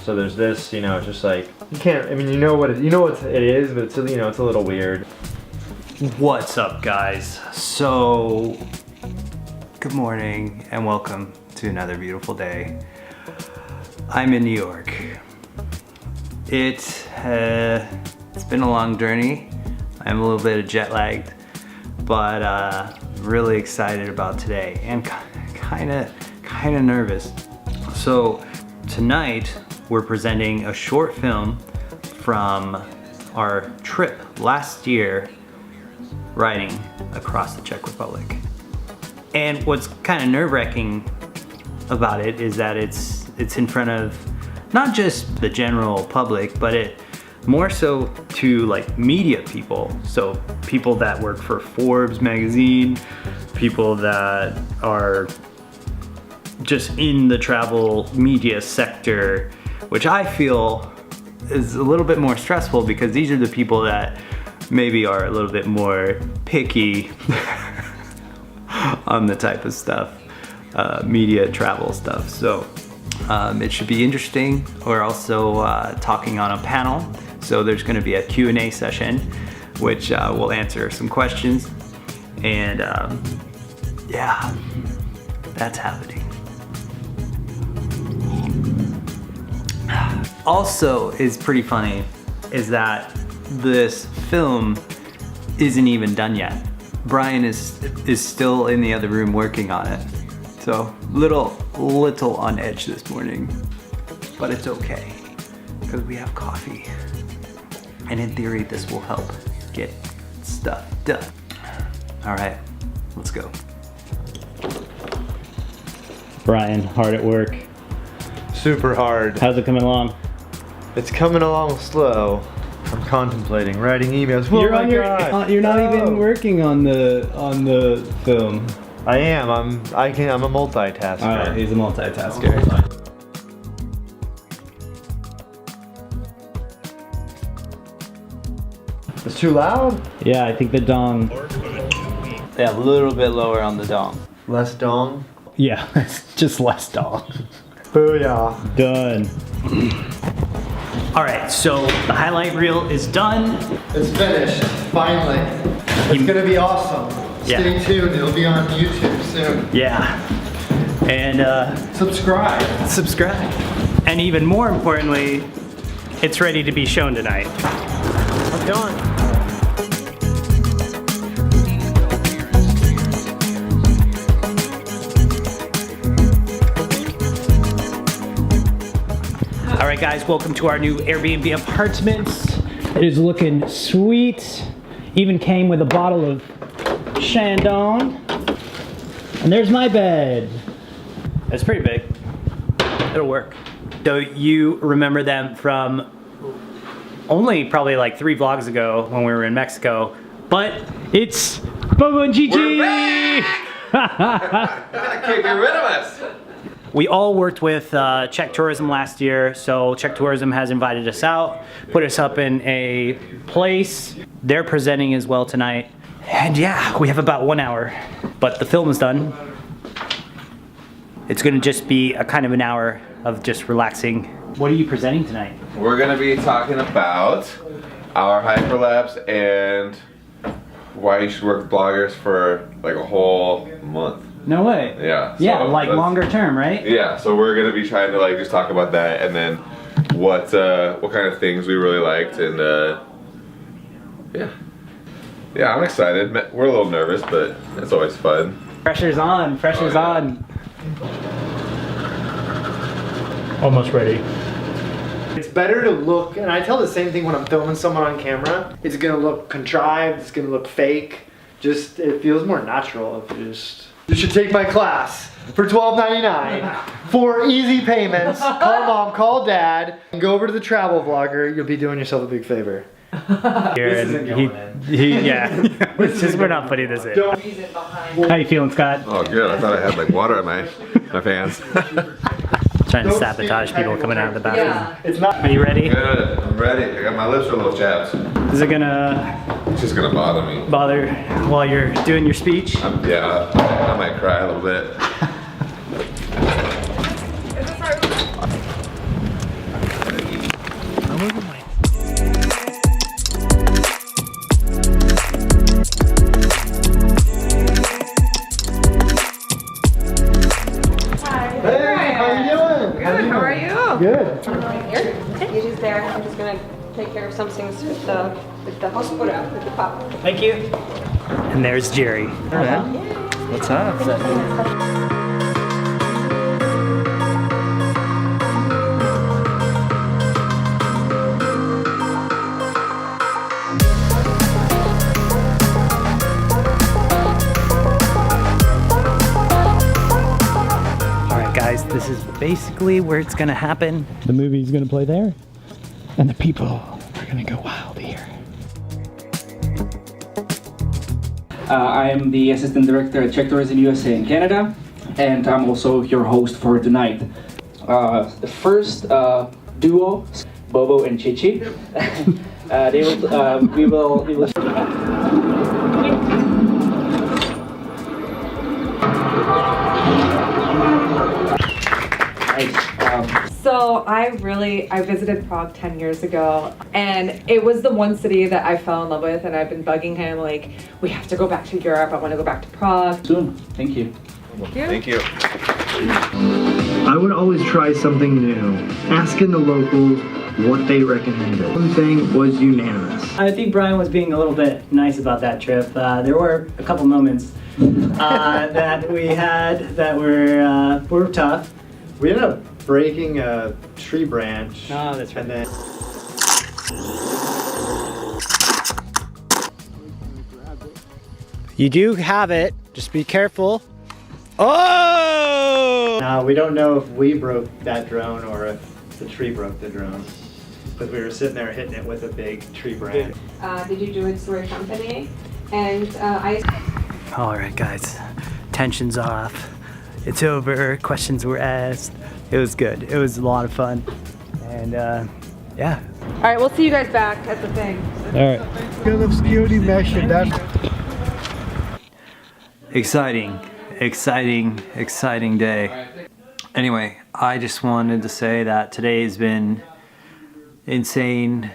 So there's this, you know, it's just like, you can't, I mean, you know what it is, but it's, you know, it's a little weird. What's up, guys? So, good morning and welcome to another beautiful day. I'm in New York. It's been a long journey. I'm a little bit jet lagged, but really excited about today and kind of nervous. So tonight we're presenting a short film from our trip last year riding across the Czech Republic. And what's kind of nerve-wracking about it is that it's in front of not just the general public, but it more so to like media people. So people that work for Forbes magazine, people that are just in the travel media sector, which I feel is a little bit more stressful because these are the people that maybe are a little bit more picky on the type of stuff, media travel stuff. So it should be interesting. We're also talking on a panel. So there's gonna be a Q&A session, which we'll answer some questions. And yeah, that's happening. Also is pretty funny is that this film isn't even done yet. Brian is still in the other room working on it. So little on edge this morning, but it's okay because we have coffee. And in theory, this will help get stuff done. All right, let's go. Brian, hard at work. Super hard. How's it coming along? It's coming along slow. I'm contemplating writing emails. You're not even working on the film. I am. I'm a multitasker. All right, he's a multitasker. It's too loud? Yeah, I think the dong. Yeah, a little bit lower on the dong. Less dong? Yeah, it's just less dong. Booyah. Done. All right, so the highlight reel is done. It's finished, finally. It's gonna be awesome. Yeah. Stay tuned, it'll be on YouTube soon. Yeah, and Subscribe. subscribe. And even more importantly, it's ready to be shown tonight. I'm done. All right, guys, welcome to our new Airbnb apartments. It is looking sweet. Even came with a bottle of Chandon. And there's my bed. It's pretty big. It'll work. So you remember them from only probably like 3 vlogs ago when we were in Mexico, but it's Boboandchichi! Can't get rid of us. We all worked with Czech Tourism last year, so Czech Tourism has invited us out, put us up in a place. They're presenting as well tonight. And yeah, we have about 1 hour, but the film is done. It's gonna just be a kind of an hour of just relaxing. What are you presenting tonight? We're gonna be talking about our hyperlapse and why you should work with bloggers for like a whole month. No way. Yeah. Yeah, so like longer term, right? Yeah, so we're gonna be trying to like just talk about that and then what kind of things we really liked and yeah, I'm excited. We're a little nervous, but it's always fun. Pressure's on, pressure's on. Almost ready. It's better to look, and I tell the same thing when I'm filming someone on camera. It's gonna look contrived, it's gonna look fake. Just, it feels more natural if you should take my class for $12.99 for easy payments. Call mom, call dad, and go over to the travel vlogger. You'll be doing yourself a big favor. This isn't going in. Yeah, we're not putting this in. How you feeling, Scott? Oh good, I thought I had like water in my pants. Trying to sabotage people coming out of the bathroom. Yeah. It's not. Are you ready? Good, I'm ready. I got my lips are a little chapped. Is it gonna It's just gonna bother me. bother while you're doing your speech? Yeah, I might cry a little bit. Good. Here. Yiri's there. I'm just gonna take care of some things with the hospital, with the pop. Thank you. And there's Jiri. What's up? Guys, this is basically where it's gonna happen. The movie's gonna play there, and the people are gonna go wild here. I am the Assistant Director at Czech Tourism USA and Canada, and I'm also your host for tonight. The first duo, Bobo and Chichi. We will. So I visited Prague 10 years ago, and it was the one city that I fell in love with, and I've been bugging him like, we have to go back to Europe. I want to go back to Prague. Soon. Thank you. Thank you. I would always try something new, asking the locals what they recommended. One thing was unanimous. I think Brian was being a little bit nice about that trip. There were a couple moments that we had that were tough. We ended up breaking a tree branch. Oh, that's right. And then You do have it. Just be careful. Oh! we don't know if we broke that drone or if the tree broke the drone. Because we were sitting there hitting it with a big tree branch. Did you do it through a company? And All right, guys. Tension's off. It's over. Questions were asked. It was good. It was a lot of fun. And yeah. All right, we'll see you guys back at the thing. All right. Good obscurity mesh and that's Exciting day. Anyway, I just wanted to say that today has been insane.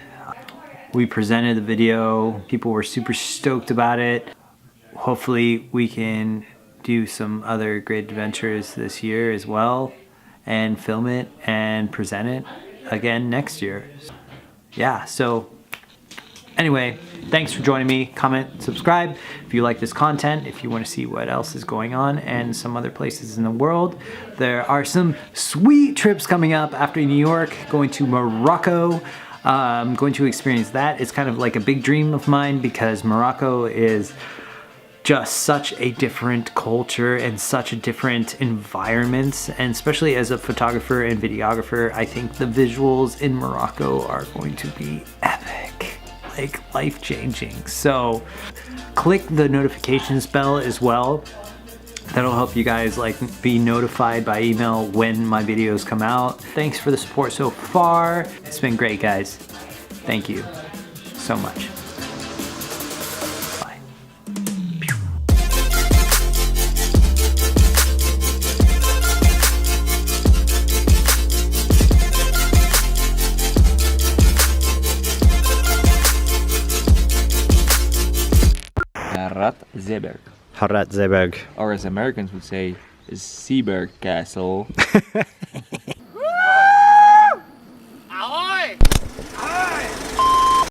We presented the video. People were super stoked about it. Hopefully we can do some other great adventures this year as well and film it and present it again next year. Yeah, so anyway, thanks for joining me. Comment, subscribe if you like this content, if you want to see what else is going on and some other places in the world. There are some sweet trips coming up after New York, going to Morocco. I'm going to experience that. It's kind of like a big dream of mine because Morocco is just such a different culture and such a different environment, and especially as a photographer and videographer, I think the visuals in Morocco are going to be epic, like life-changing. So click the notifications bell as well. That'll help you guys like be notified by email when my videos come out. Thanks for the support so far. It's been great, guys. Thank you so much. Harrat Zeberg. Or as Americans would say, Seaberg Castle.